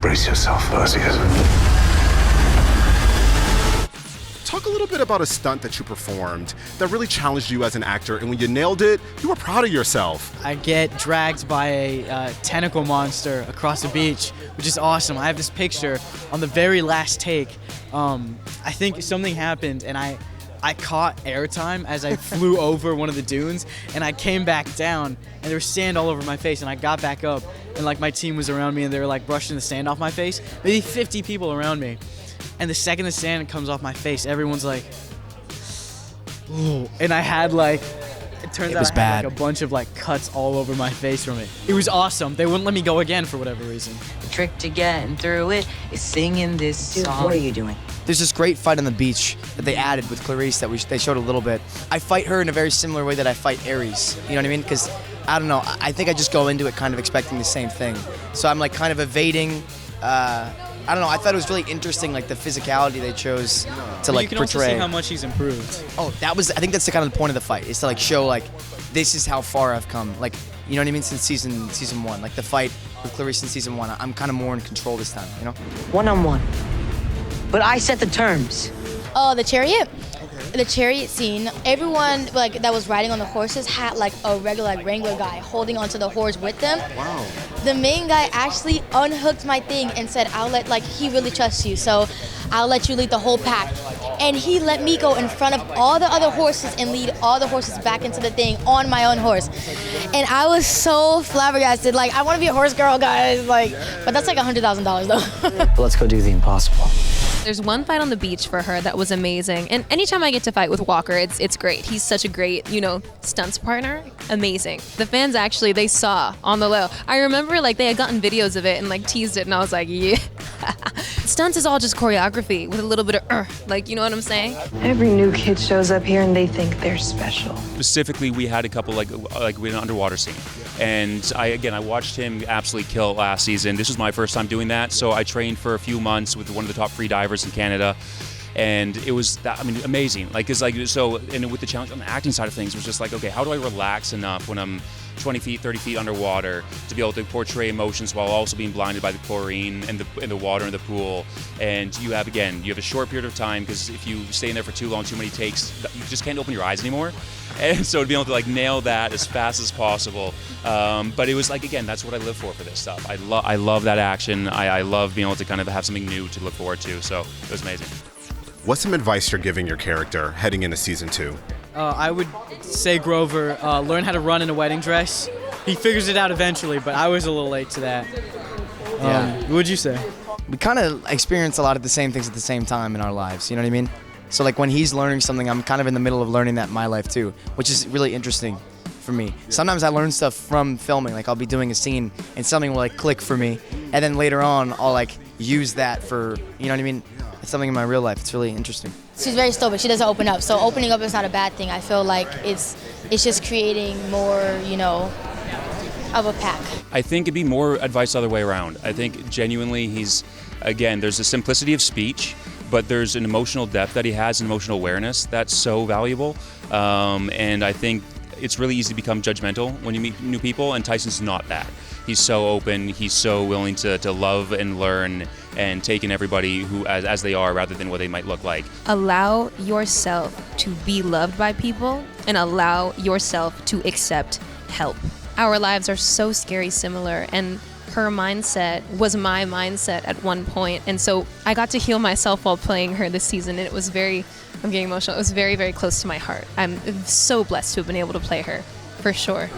Brace yourself, Percy. Talk a little bit about a stunt that you performed that really challenged you as an actor, and when you nailed it, you were proud of yourself. I get dragged by a tentacle monster across the beach, which is awesome. I have this picture on the very last take. I think something happened, and I caught airtime as I flew over one of the dunes, and I came back down, and there was sand all over my face, and I got back up, and like my team was around me, and they were like brushing the sand off my face. Maybe 50 people around me. And the second the sand comes off my face, everyone's like, ooh. And I had like, it turns out I had like a bunch of like cuts all over my face from it. It was awesome. They wouldn't let me go again for whatever reason. The trick to getting through it is singing this song. What are you doing? There's this great fight on the beach that they added with Clarisse that they showed a little bit. I fight her in a very similar way that I fight Ares. You know what I mean? Because, I don't know, I think I just go into it kind of expecting the same thing. So I'm like kind of evading, I don't know, I thought it was really interesting, like the physicality they chose to like portray. You can also see how much he's improved. Oh, I think that's the kind of the point of the fight, is to like show like, this is how far I've come. Like, you know what I mean? Since season one, like the fight with Clarisse in season one, I'm kind of more in control this time, you know? One-on-one. But I set the terms. Oh, the Chariot? The Chariot scene, everyone like that was riding on the horses had like a regular like Wrangler guy holding onto the horse with them. Wow. The main guy actually unhooked my thing and said, he really trusts you, so I'll let you lead the whole pack. And he let me go in front of all the other horses and lead all the horses back into the thing on my own horse. And I was so flabbergasted, like, I want to be a horse girl, guys, like, but that's like $100,000 though. Let's go do the impossible. There's one fight on the beach for her that was amazing. And anytime I get to fight with Walker, it's great. He's such a great, stunts partner. Amazing. The fans actually, they saw on the low. I remember like they had gotten videos of it and like teased it, and I was like, yeah. Stunts is all just choreography with a little bit of like, you know what I'm saying? Every new kid shows up here and they think they're special. Specifically, we had a couple like we had an underwater scene. And I watched him absolutely kill it last season. This was my first time doing that, so I trained for a few months with one of the top free divers in Canada. And it was amazing. Like, it's like, so, and with the challenge on the acting side of things, it was just like, okay, how do I relax enough when I'm 20 feet, 30 feet underwater to be able to portray emotions while also being blinded by the chlorine and the water in the pool. And you have a short period of time, because if you stay in there for too long, too many takes, you just can't open your eyes anymore. And so to be able to like nail that as fast as possible. But it was like, again, that's what I live for this stuff. I love that action. I love being able to kind of have something new to look forward to. So it was amazing. What's some advice you're giving your character heading into season 2? I would say Grover, learn how to run in a wedding dress. He figures it out eventually, but I was a little late to that. What would you say? We kind of experience a lot of the same things at the same time in our lives, you know what I mean? So like when he's learning something, I'm kind of in the middle of learning that in my life too, which is really interesting for me. Sometimes I learn stuff from filming, like I'll be doing a scene and something will like click for me, and then later on I'll like use that for, you know what I mean? It's something in my real life. It's really interesting. She's very stoic. She doesn't open up. So opening up is not a bad thing. I feel like it's just creating more, of a pack. I think it'd be more advice the other way around. I think genuinely there's a simplicity of speech, but there's an emotional depth that he has, an emotional awareness that's so valuable. And I think it's really easy to become judgmental when you meet new people, and Tyson's not that. He's so open, he's so willing to love and learn and take in everybody who as they are rather than what they might look like. Allow yourself to be loved by people and allow yourself to accept help. Our lives are so scary similar, and her mindset was my mindset at one point, and so I got to heal myself while playing her this season, and it was I'm getting emotional, it was very, very close to my heart. I'm so blessed to have been able to play her, for sure.